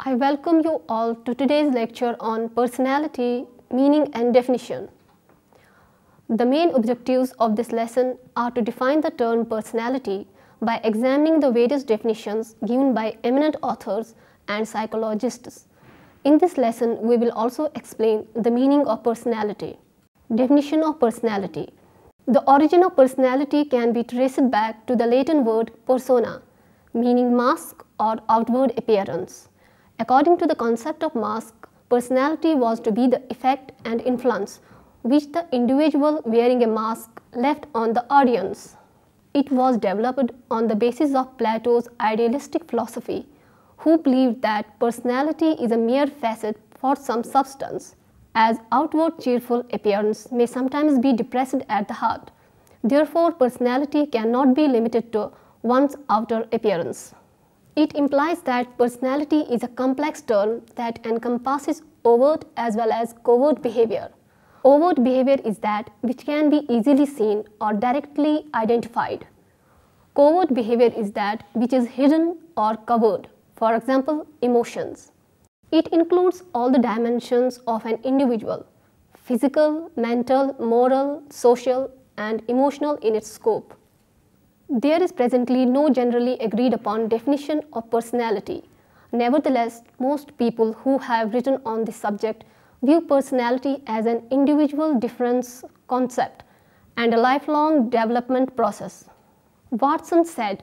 I welcome you all to today's lecture on personality, meaning and definition. The main objectives of this lesson are to define the term personality by examining the various definitions given by eminent authors and psychologists. In this lesson, we will also explain the meaning of personality. Definition of personality. The origin of personality can be traced back to the Latin word persona, meaning mask or outward appearance. According to the concept of mask, personality was to be the effect and influence which the individual wearing a mask left on the audience. It was developed on the basis of Plato's idealistic philosophy, who believed that personality is a mere facet for some substance, as outward cheerful appearance may sometimes be depressed at the heart. Therefore, personality cannot be limited to one's outer appearance. It implies that personality is a complex term that encompasses overt as well as covert behavior. Overt behavior is that which can be easily seen or directly identified. Covert behavior is that which is hidden or covered, for example, emotions. It includes all the dimensions of an individual, physical, mental, moral, social, and emotional in its scope. There is presently no generally agreed upon definition of personality. Nevertheless, most people who have written on this subject view personality as an individual difference concept and a lifelong development process. Watson said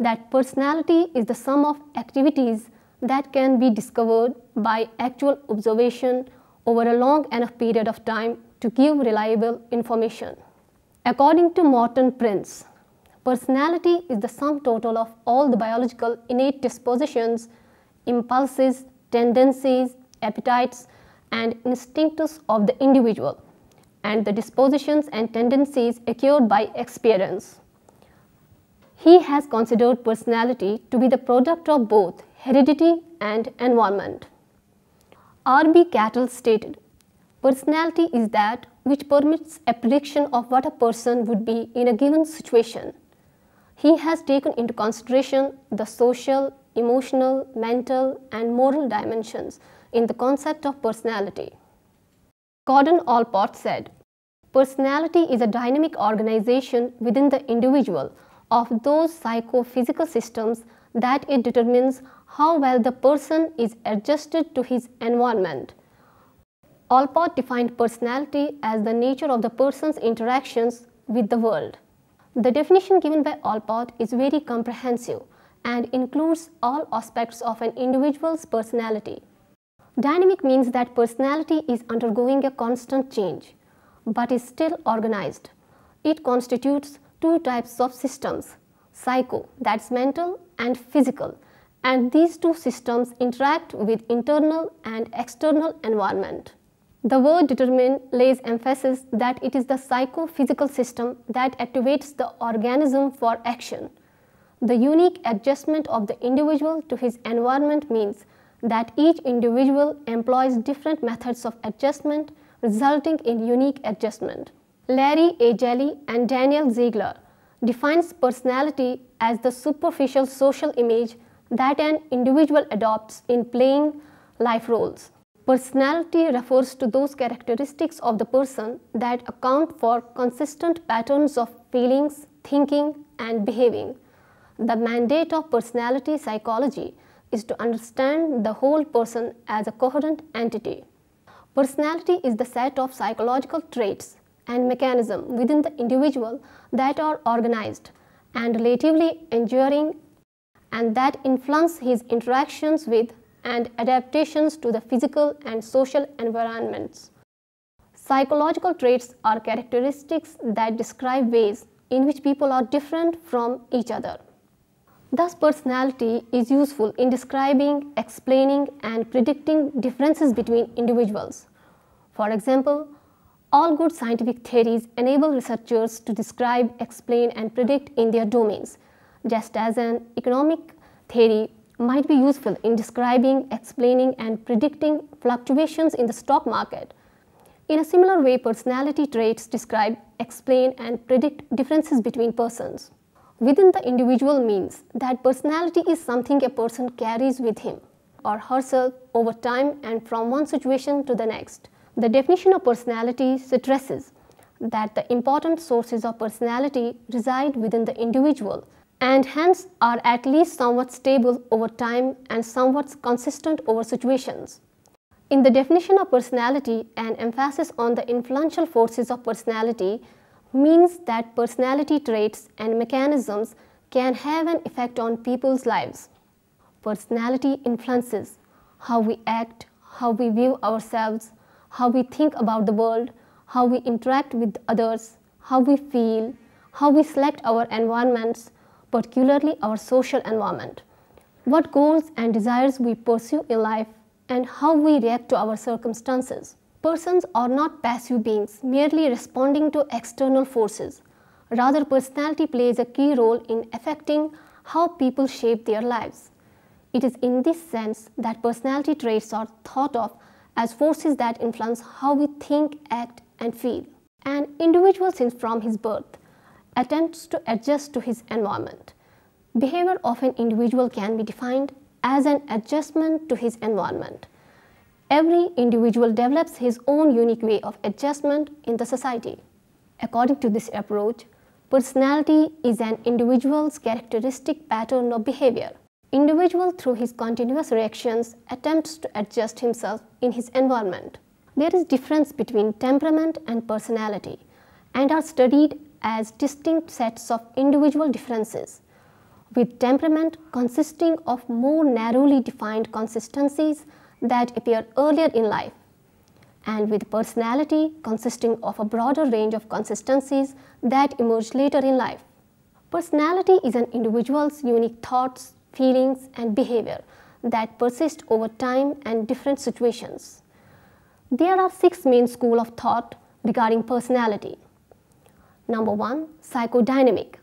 that personality is the sum of activities that can be discovered by actual observation over a long enough period of time to give reliable information. According to Morton Prince, personality is the sum total of all the biological innate dispositions, impulses, tendencies, appetites, and instincts of the individual, and the dispositions and tendencies acquired by experience. He has considered personality to be the product of both heredity and environment. R.B. Cattle stated, "Personality is that which permits a prediction of what a person would be in a given situation." He has taken into consideration the social, emotional, mental, and moral dimensions in the concept of personality. Gordon Allport said, "Personality is a dynamic organization within the individual of those psychophysical systems that it determines how well the person is adjusted to his environment." Allport defined personality as the nature of the person's interactions with the world. The definition given by Allport is very comprehensive and includes all aspects of an individual's personality. Dynamic means that personality is undergoing a constant change, but is still organized. It constitutes two types of systems, psycho, that's mental, and physical, and these two systems interact with internal and external environment. The word determine lays emphasis that it is the psychophysical system that activates the organism for action. The unique adjustment of the individual to his environment means that each individual employs different methods of adjustment, resulting in unique adjustment. Larry A. Jelly and Daniel Ziegler defines personality as the superficial social image that an individual adopts in playing life roles. Personality refers to those characteristics of the person that account for consistent patterns of feelings, thinking, and behaving. The mandate of personality psychology is to understand the whole person as a coherent entity. Personality is the set of psychological traits and mechanisms within the individual that are organized and relatively enduring and that influence his interactions with and adaptations to the physical and social environments. Psychological traits are characteristics that describe ways in which people are different from each other. Thus, personality is useful in describing, explaining, and predicting differences between individuals. For example, all good scientific theories enable researchers to describe, explain, and predict in their domains, just as an economic theory might be useful in describing, explaining, and predicting fluctuations in the stock market. In a similar way, personality traits describe, explain, and predict differences between persons. Within the individual means that personality is something a person carries with him. or herself over time and from one situation to the next. The definition of personality stresses that the important sources of personality reside within the individual and hence are at least somewhat stable over time and somewhat consistent over situations. In the definition of personality, an emphasis on the influential forces of personality means that personality traits and mechanisms can have an effect on people's lives. Personality influences how we act, how we view ourselves, how we think about the world, how we interact with others, how we feel, how we select our environments, particularly our social environment, what goals and desires we pursue in life, and how we react to our circumstances. Persons are not passive beings merely responding to external forces. Rather, personality plays a key role in affecting how people shape their lives. It is in this sense that personality traits are thought of as forces that influence how we think, act, and feel. An individual, since from his birth, attempts to adjust to his environment. Behavior of an individual can be defined as an adjustment to his environment. Every individual develops his own unique way of adjustment in the society. According to this approach, personality is an individual's characteristic pattern of behavior. Individual, through his continuous reactions, attempts to adjust himself in his environment. There is difference between temperament and personality and are studied as distinct sets of individual differences, with temperament consisting of more narrowly defined consistencies that appear earlier in life, and with personality consisting of a broader range of consistencies that emerge later in life. Personality is an individual's unique thoughts, feelings, and behavior that persist over time and different situations. There are 6 main schools of thought regarding personality. Number 1, psychodynamic.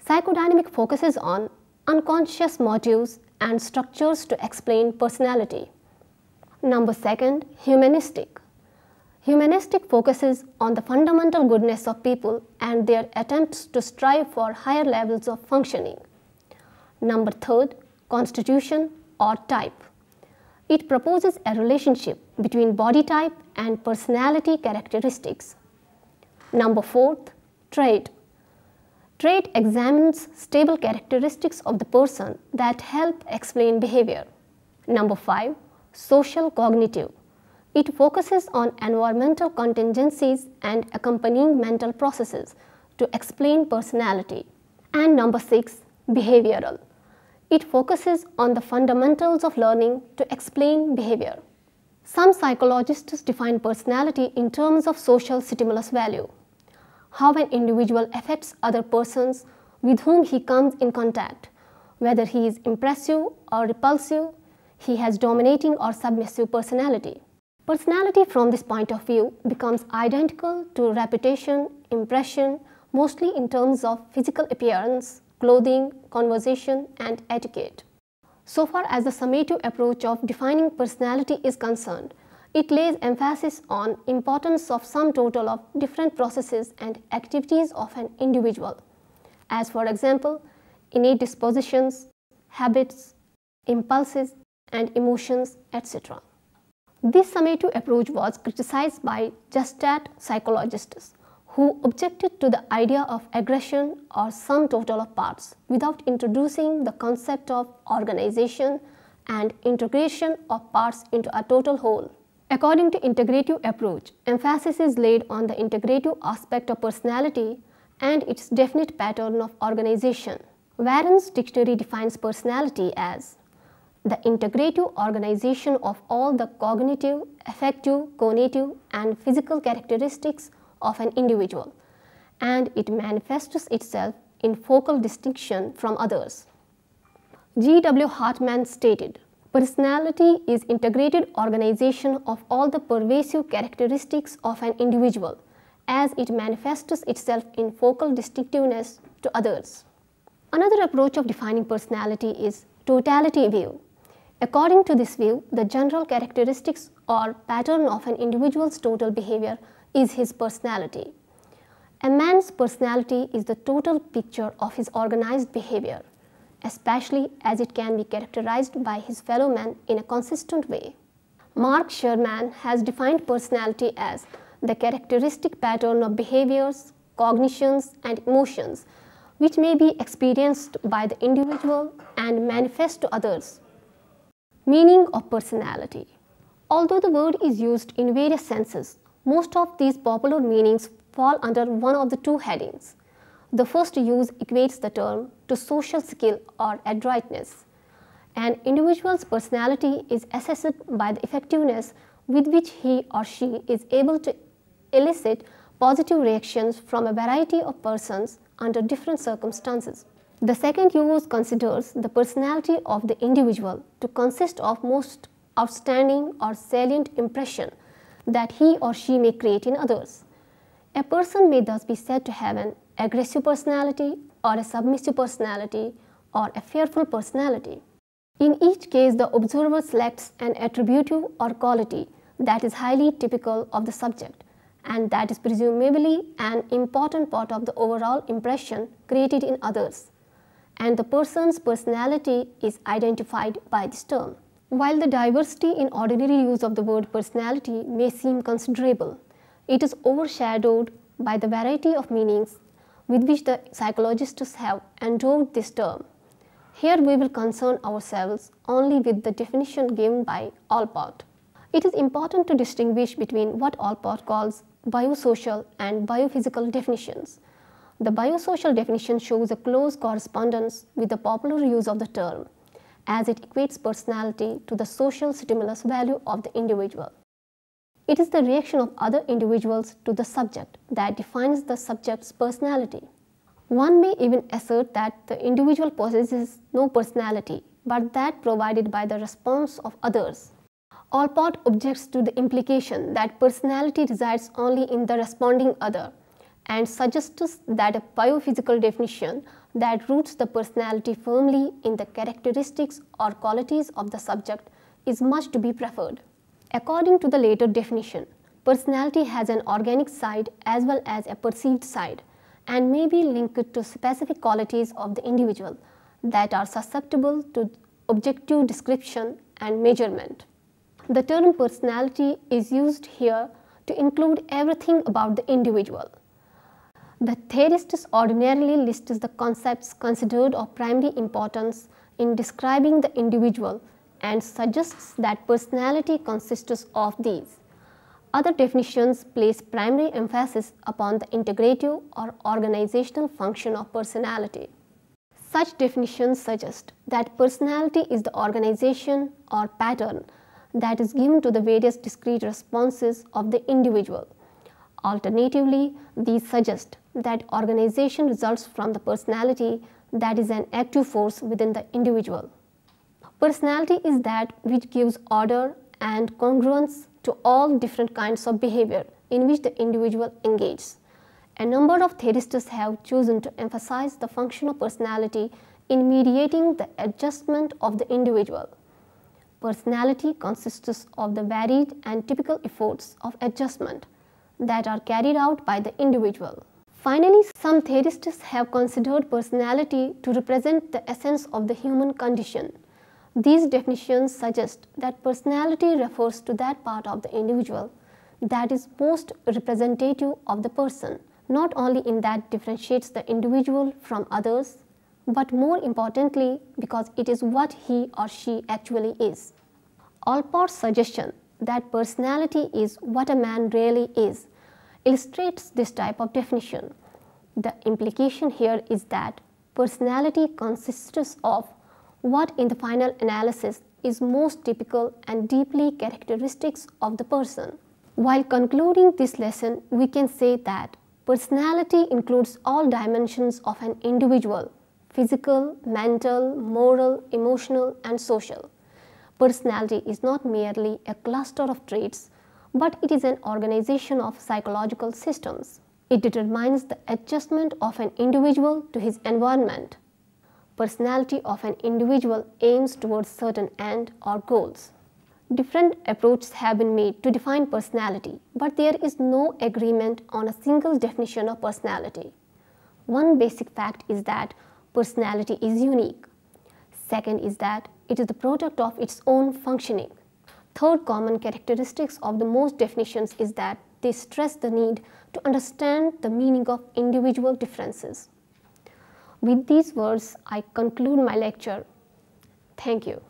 Psychodynamic focuses on unconscious motives and structures to explain personality. Number 2, humanistic. Humanistic focuses on the fundamental goodness of people and their attempts to strive for higher levels of functioning. Number 3, constitution or type. It proposes a relationship between body type and personality characteristics. Number 4, trait. Trait examines stable characteristics of the person that help explain behavior. Number 5, social cognitive. It focuses on environmental contingencies and accompanying mental processes to explain personality. And number 6, behavioral. It focuses on the fundamentals of learning to explain behavior. Some psychologists define personality in terms of social stimulus value, how an individual affects other persons with whom he comes in contact, whether he is impressive or repulsive, he has dominating or submissive personality. Personality from this point of view becomes identical to reputation, impression, mostly in terms of physical appearance, clothing, conversation, and etiquette. So far as the summative approach of defining personality is concerned, it lays emphasis on importance of sum total of different processes and activities of an individual, as for example, innate dispositions, habits, impulses, and emotions, etc. This summative approach was criticized by Gestalt psychologists, who objected to the idea of aggregation or sum total of parts without introducing the concept of organization and integration of parts into a total whole. According to integrative approach, emphasis is laid on the integrative aspect of personality and its definite pattern of organization. Warren's dictionary defines personality as the integrative organization of all the cognitive, affective, conative, and physical characteristics of an individual, and it manifests itself in focal distinction from others. G.W. Hartman stated, personality is integrated organization of all the pervasive characteristics of an individual as it manifests itself in focal distinctiveness to others. Another approach of defining personality is totality view. According to this view, the general characteristics or pattern of an individual's total behavior is his personality. A man's personality is the total picture of his organized behavior. especially as it can be characterized by his fellow men in a consistent way. Mark Sherman has defined personality as the characteristic pattern of behaviors, cognitions, and emotions which may be experienced by the individual and manifest to others. Meaning of personality. Although the word is used in various senses, most of these popular meanings fall under one of the two headings. The first use equates the term to social skill or adroitness. An individual's personality is assessed by the effectiveness with which he or she is able to elicit positive reactions from a variety of persons under different circumstances. The second use considers the personality of the individual to consist of most outstanding or salient impression that he or she may create in others. A person may thus be said to have an aggressive personality or a submissive personality or a fearful personality. In each case, the observer selects an attribute or quality that is highly typical of the subject and that is presumably an important part of the overall impression created in others, and the person's personality is identified by this term. While the diversity in ordinary use of the word personality may seem considerable, it is overshadowed by the variety of meanings with which the psychologists have endowed this term. Here we will concern ourselves only with the definition given by Allport. It is important to distinguish between what Allport calls biosocial and biophysical definitions. The biosocial definition shows a close correspondence with the popular use of the term, as it equates personality to the social stimulus value of the individual. It is the reaction of other individuals to the subject that defines the subject's personality. One may even assert that the individual possesses no personality, but that provided by the response of others. Allport objects to the implication that personality resides only in the responding other and suggests that a biophysical definition that roots the personality firmly in the characteristics or qualities of the subject is much to be preferred. According to the later definition, personality has an organic side as well as a perceived side and may be linked to specific qualities of the individual that are susceptible to objective description and measurement. The term personality is used here to include everything about the individual. The theorists ordinarily list the concepts considered of primary importance in describing the individual and suggests that personality consists of these. Other definitions place primary emphasis upon the integrative or organizational function of personality. Such definitions suggest that personality is the organization or pattern that is given to the various discrete responses of the individual. Alternatively, these suggest that organization results from the personality that is an active force within the individual. Personality is that which gives order and congruence to all different kinds of behavior in which the individual engages. A number of theorists have chosen to emphasize the function of personality in mediating the adjustment of the individual. Personality consists of the varied and typical efforts of adjustment that are carried out by the individual. Finally, some theorists have considered personality to represent the essence of the human condition. These definitions suggest that personality refers to that part of the individual that is most representative of the person, not only in that differentiates the individual from others, but more importantly because it is what he or she actually is. Allport's suggestion that personality is what a man really is illustrates this type of definition. The implication here is that personality consists of what in the final analysis is most typical and deeply characteristics of the person. While concluding this lesson, we can say that personality includes all dimensions of an individual: physical, mental, moral, emotional, and social. Personality is not merely a cluster of traits, but it is an organization of psychological systems. It determines the adjustment of an individual to his environment. Personality of an individual aims towards certain end or goals. Different approaches have been made to define personality, but there is no agreement on a single definition of personality. One basic fact is that personality is unique. Second is that it is the product of its own functioning. Third common characteristics of the most definitions is that they stress the need to understand the meaning of individual differences. With these words, I conclude my lecture. Thank you.